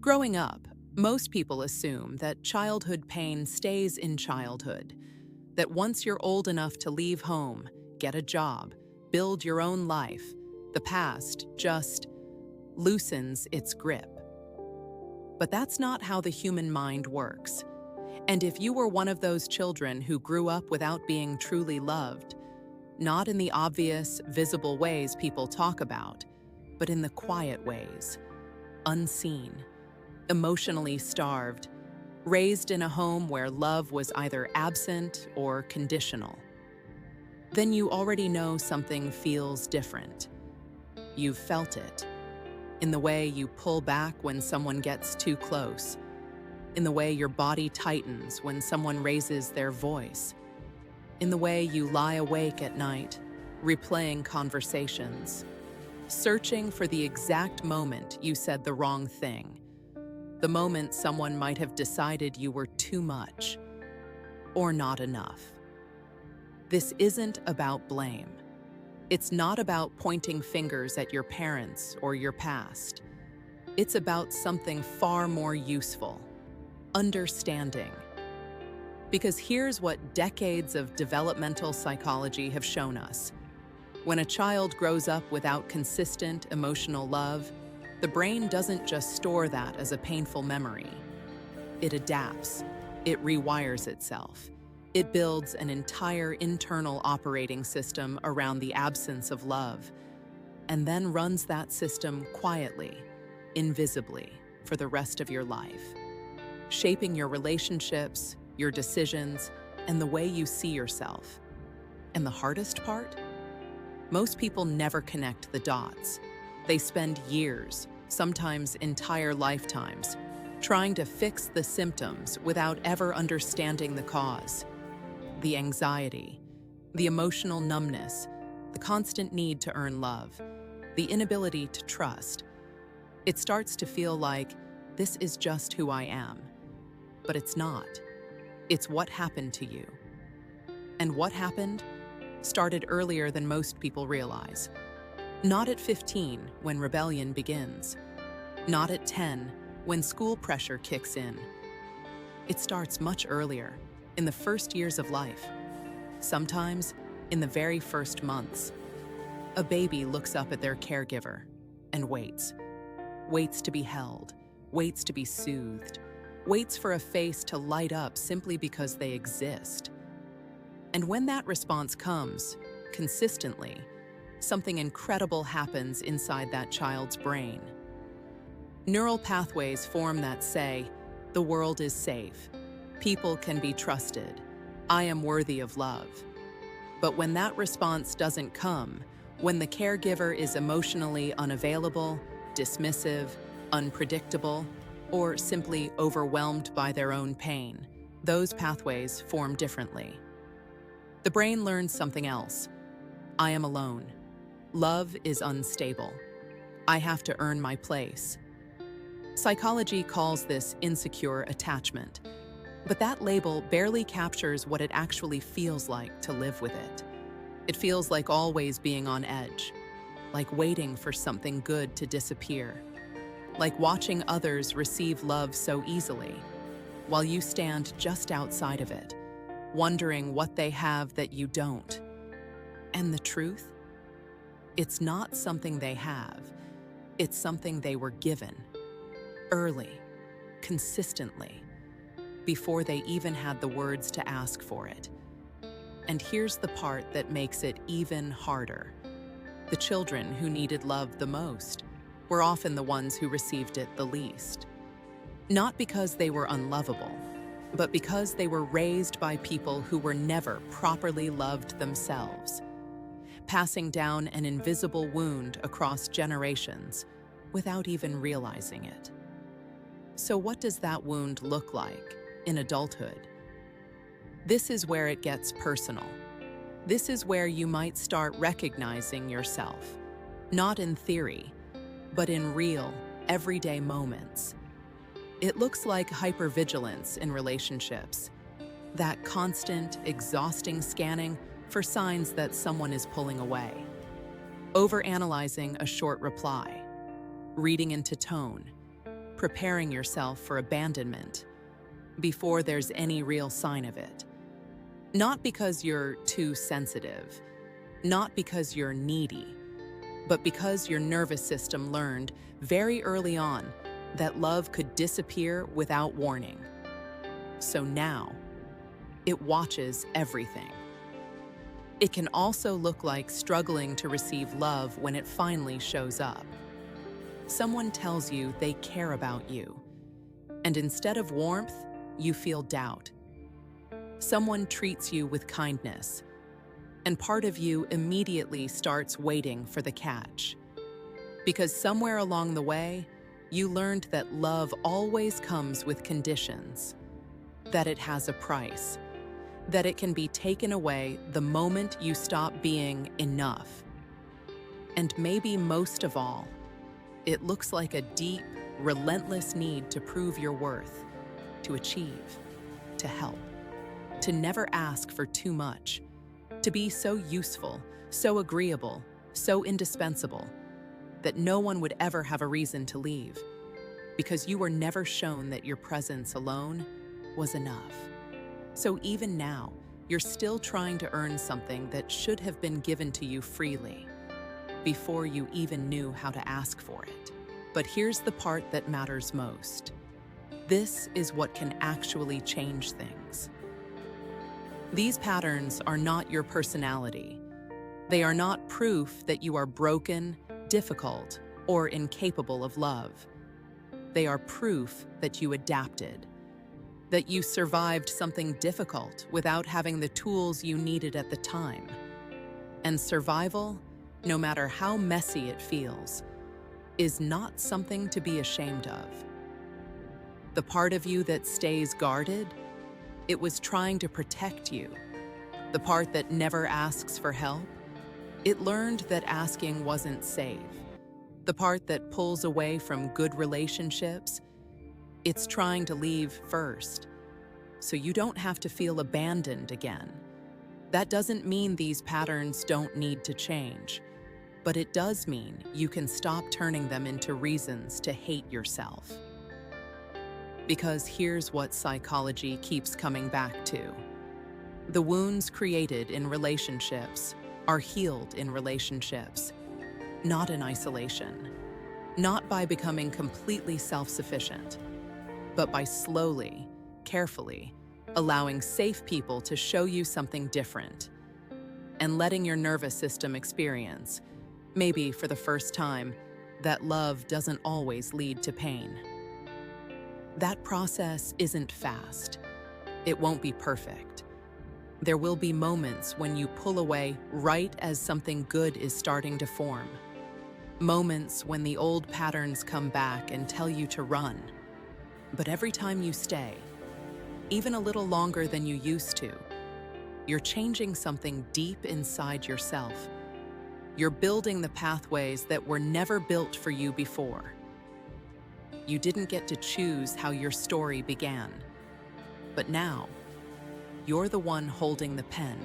Growing up, most people assume that childhood pain stays in childhood, that once you're old enough to leave home, get a job, build your own life, the past just loosens its grip. But that's not how the human mind works. And if you were one of those children who grew up without being truly loved, not in the obvious, visible ways people talk about, but in the quiet ways, unseen, emotionally starved, raised in a home where love was either absent or conditional, then you already know something feels different. You've felt it in the way you pull back when someone gets too close, in the way your body tightens when someone raises their voice, in the way you lie awake at night, replaying conversations, searching for the exact moment you said the wrong thing, the moment someone might have decided you were too much or not enough. This isn't about blame. It's not about pointing fingers at your parents or your past. It's about something far more useful: understanding. Because here's what decades of developmental psychology have shown us. When a child grows up without consistent emotional love, the brain doesn't just store that as a painful memory. It adapts. It rewires itself. It builds an entire internal operating system around the absence of love, and then runs that system quietly, invisibly, for the rest of your life, shaping your relationships, your decisions, and the way you see yourself. And the hardest part? Most people never connect the dots. They spend years, sometimes entire lifetimes, trying to fix the symptoms without ever understanding the cause. The anxiety, the emotional numbness, the constant need to earn love, the inability to trust. It starts to feel like, this is just who I am. But it's not. It's what happened to you. And what happened started earlier than most people realize. Not at 15, when rebellion begins. Not at 10, when school pressure kicks in. It starts much earlier, in the first years of life. Sometimes, in the very first months. A baby looks up at their caregiver and waits. Waits to be held, waits to be soothed, waits for a face to light up simply because they exist. And when that response comes, consistently, something incredible happens inside that child's brain. Neural pathways form that say, the world is safe, people can be trusted, I am worthy of love. But when that response doesn't come, when the caregiver is emotionally unavailable, dismissive, unpredictable, or simply overwhelmed by their own pain, those pathways form differently. The brain learns something else. I am alone. Love is unstable. I have to earn my place. Psychology calls this insecure attachment, but that label barely captures what it actually feels like to live with it. It feels like always being on edge, like waiting for something good to disappear, like watching others receive love so easily, while you stand just outside of it, wondering what they have that you don't. And the truth? It's not something they have, it's something they were given. Early, consistently, before they even had the words to ask for it. And here's the part that makes it even harder. The children who needed love the most were often the ones who received it the least. Not because they were unlovable, but because they were raised by people who were never properly loved themselves, passing down an invisible wound across generations without even realizing it. So what does that wound look like in adulthood? This is where it gets personal. This is where you might start recognizing yourself, not in theory, but in real, everyday moments. It looks like hypervigilance in relationships, that constant, exhausting scanning for signs that someone is pulling away, overanalyzing a short reply, reading into tone, preparing yourself for abandonment before there's any real sign of it. Not because you're too sensitive, not because you're needy, but because your nervous system learned very early on that love could disappear without warning. So now, it watches everything. It can also look like struggling to receive love when it finally shows up. Someone tells you they care about you, and instead of warmth, you feel doubt. Someone treats you with kindness, and part of you immediately starts waiting for the catch. Because somewhere along the way, you learned that love always comes with conditions, that it has a price, that it can be taken away the moment you stop being enough. And maybe most of all, it looks like a deep, relentless need to prove your worth, to achieve, to help, to never ask for too much, to be so useful, so agreeable, so indispensable, that no one would ever have a reason to leave, because you were never shown that your presence alone was enough. So even now, you're still trying to earn something that should have been given to you freely, before you even knew how to ask for it. But here's the part that matters most. This is what can actually change things. These patterns are not your personality. They are not proof that you are broken, difficult, or incapable of love. They are proof that you adapted, that you survived something difficult without having the tools you needed at the time. And survival, no matter how messy it feels, is not something to be ashamed of. The part of you that stays guarded, it was trying to protect you. The part that never asks for help, it learned that asking wasn't safe. The part that pulls away from good relationships, it's trying to leave first, so you don't have to feel abandoned again. That doesn't mean these patterns don't need to change, but it does mean you can stop turning them into reasons to hate yourself. Because here's what psychology keeps coming back to. The wounds created in relationships are healed in relationships, not in isolation, not by becoming completely self-sufficient, but by slowly, carefully, allowing safe people to show you something different, and letting your nervous system experience, maybe for the first time, that love doesn't always lead to pain. That process isn't fast. It won't be perfect. There will be moments when you pull away right as something good is starting to form. Moments when the old patterns come back and tell you to run. But every time you stay, even a little longer than you used to, you're changing something deep inside yourself. You're building the pathways that were never built for you before. You didn't get to choose how your story began. But now, you're the one holding the pen,